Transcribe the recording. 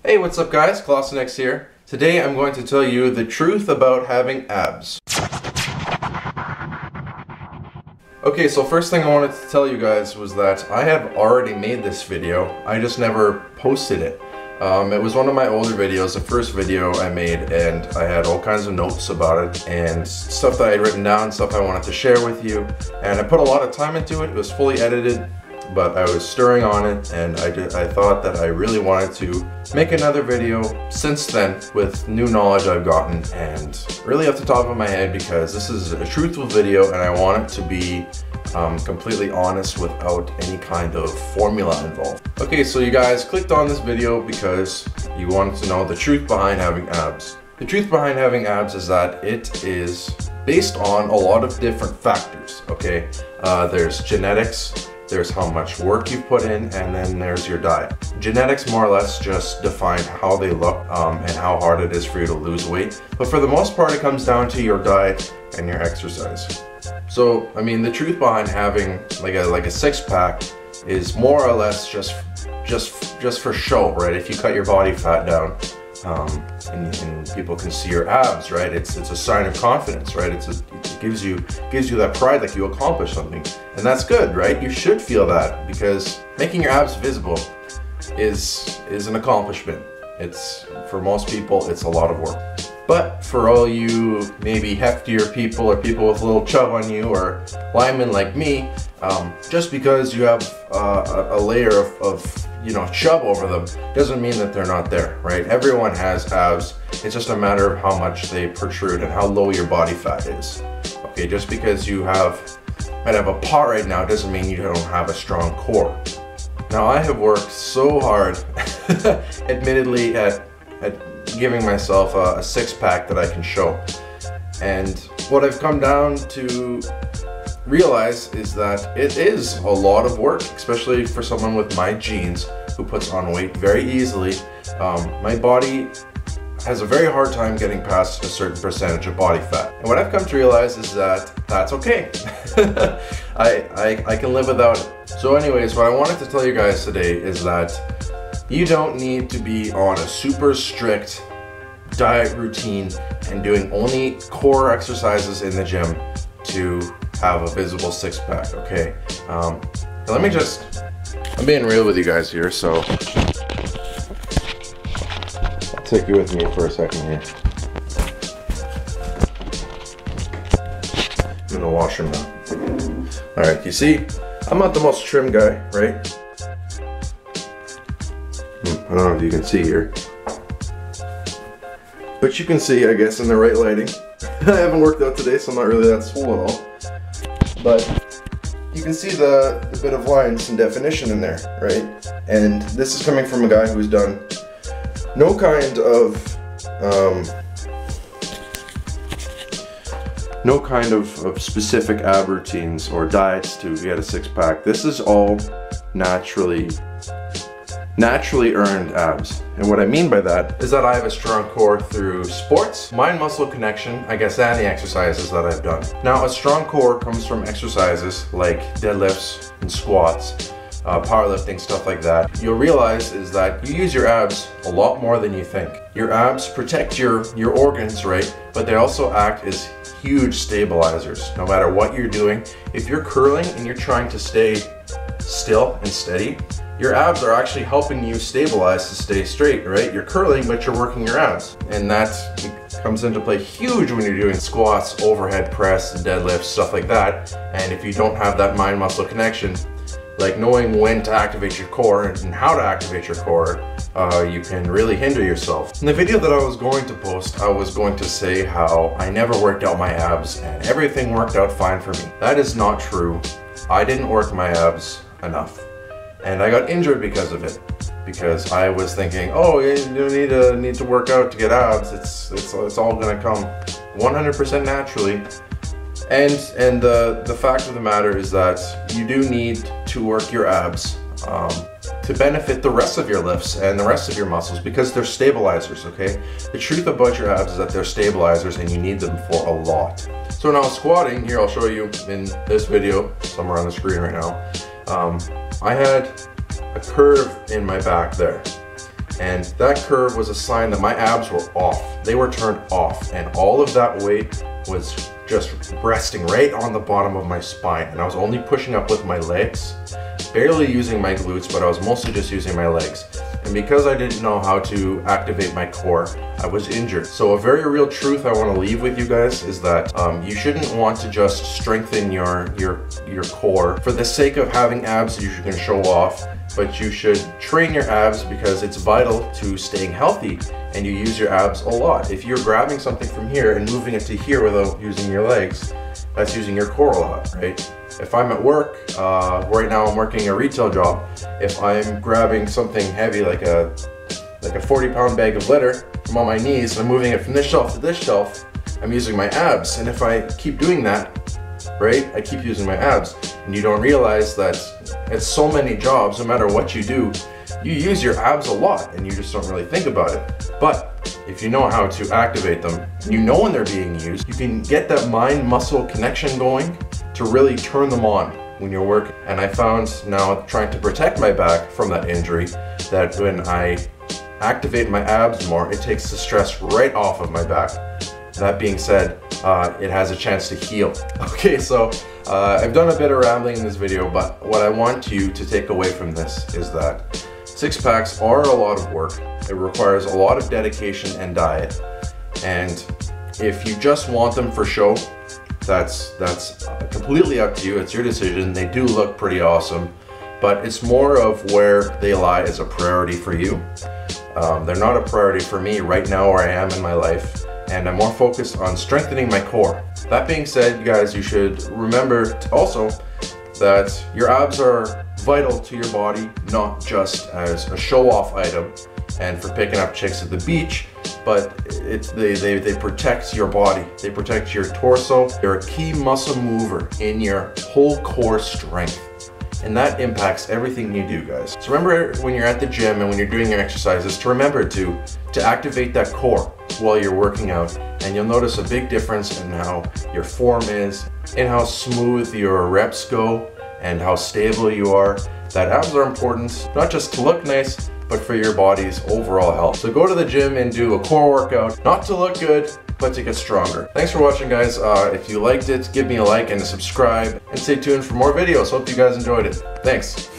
Hey, what's up guys? Clausenex here. Today I'm going to tell you the truth about having abs. Okay, so first thing I wanted to tell you guys was that I have already made this video. I just never posted it. It was one of my older videos, the first video I made, and I had all kinds of notes about it and stuff that I had written down, stuff I wanted to share with you. And I put a lot of time into it. It was fully edited, but I was stirring on it, and I thought that I really wanted to make another video since then with new knowledge I've gotten, and really off the top of my head, because this is a truthful video and I want it to be completely honest without any kind of formula involved. Okay, so you guys clicked on this video because you wanted to know the truth behind having abs. The truth behind having abs is that it is based on a lot of different factors, okay? There's genetics, there's how much work you've put in, and then there's your diet. Genetics more or less just define how they look and how hard it is for you to lose weight. But for the most part, it comes down to your diet and your exercise. So, I mean, the truth behind having like a six-pack is more or less just for show, right? If you cut your body fat down, and people can see your abs, right? It's a sign of confidence, right? It gives you that pride, like you accomplished something, and that's good, right? You should feel that, because making your abs visible is an accomplishment. It's, for most people, it's a lot of work. But for all you maybe heftier people or people with a little chub on you, or linemen like me, just because you have a layer of chub over them doesn't mean that they're not there, right? Everyone has abs. It's just a matter of how much they protrude and how low your body fat is. Okay, just because you might have a pot right now doesn't mean you don't have a strong core. Now, I have worked so hard, admittedly, at giving myself a six-pack that I can show. And what I've come down to realize is that it is a lot of work, especially for someone with my genes who puts on weight very easily. My body has a very hard time getting past a certain percentage of body fat. And what I've come to realize is that that's okay. I can live without it. So anyways, what I wanted to tell you guys today is that you don't need to be on a super strict diet routine and doing only core exercises in the gym to have a visible six-pack, okay? Let me I'm being real with you guys here, so I'll take you with me for a second here. I'm gonna wash them now. Alright, you see, I'm not the most trim guy, right? I don't know if you can see here, but you can see, I guess, in the right lighting. I haven't worked out today, so I'm not really that swole at all. But you can see the bit of lines and definition in there, right? And this is coming from a guy who's done no kind of specific ab routines or diets to get a six-pack. This is all naturally earned abs. And what I mean by that is that I have a strong core through sports, mind-muscle connection, I guess, and the exercises that I've done. Now, a strong core comes from exercises like deadlifts and squats, powerlifting, stuff like that. You'll realize is that you use your abs a lot more than you think. Your abs protect your organs, right? But they also act as huge stabilizers. No matter what you're doing, if you're curling and you're trying to stay still and steady, your abs are actually helping you stabilize to stay straight, right? You're curling, but you're working your abs. And that comes into play huge when you're doing squats, overhead press, deadlifts, stuff like that. And if you don't have that mind-muscle connection, like knowing when to activate your core and how to activate your core, you can really hinder yourself. In the video that I was going to post, I was going to say how I never worked out my abs and everything worked out fine for me. That is not true. I didn't work my abs enough. And I got injured because of it, because I was thinking, oh, you don't need to work out to get abs. It's all gonna come 100% naturally. And the fact of the matter is that you do need to work your abs to benefit the rest of your lifts and the rest of your muscles, because they're stabilizers, okay? The truth about your abs is that they're stabilizers and you need them for a lot. So now squatting, here I'll show you in this video, somewhere on the screen right now. I had a curve in my back there. And that curve was a sign that my abs were off. They were turned off, and all of that weight was just resting right on the bottom of my spine, and I was only pushing up with my legs, barely using my glutes, but I was mostly just using my legs. And because I didn't know how to activate my core, I was injured. So a very real truth I want to leave with you guys is that you shouldn't want to just strengthen your core for the sake of having abs that you can show off, but you should train your abs because it's vital to staying healthy, and you use your abs a lot. If you're grabbing something from here and moving it to here without using your legs, that's using your core a lot, right? If I'm at work, right now I'm working a retail job, if I'm grabbing something heavy like a 40-pound bag of litter from on my knees and I'm moving it from this shelf to this shelf, I'm using my abs. And if I keep doing that, right, I keep using my abs. And you don't realize that at so many jobs, no matter what you do, you use your abs a lot and you just don't really think about it. But if you know how to activate them, you know when they're being used, you can get that mind-muscle connection going to really turn them on when you're working. And I found now, trying to protect my back from that injury, that when I activate my abs more, it takes the stress right off of my back. That being said, it has a chance to heal. Okay, so I've done a bit of rambling in this video, but what I want you to take away from this is that six-packs are a lot of work. It requires a lot of dedication and diet. And if you just want them for show, that's completely up to you. It's your decision. They do look pretty awesome, but it's more of where they lie as a priority for you. They're not a priority for me right now where I am in my life, and I'm more focused on strengthening my core. That being said, you guys, you should remember also that your abs are vital to your body, not just as a show-off item and for picking up chicks at the beach, but they protect your body. They protect your torso. They're a key muscle mover in your whole core strength. And that impacts everything you do, guys. So remember when you're at the gym and when you're doing your exercises to remember to activate that core while you're working out. And you'll notice a big difference in how your form is, and how smooth your reps go, and how stable you are. That abs are important, not just to look nice, but for your body's overall health. So go to the gym and do a core workout, not to look good, but to get stronger. Thanks for watching, guys. If you liked it, give me a like and a subscribe, and stay tuned for more videos. Hope you guys enjoyed it. Thanks.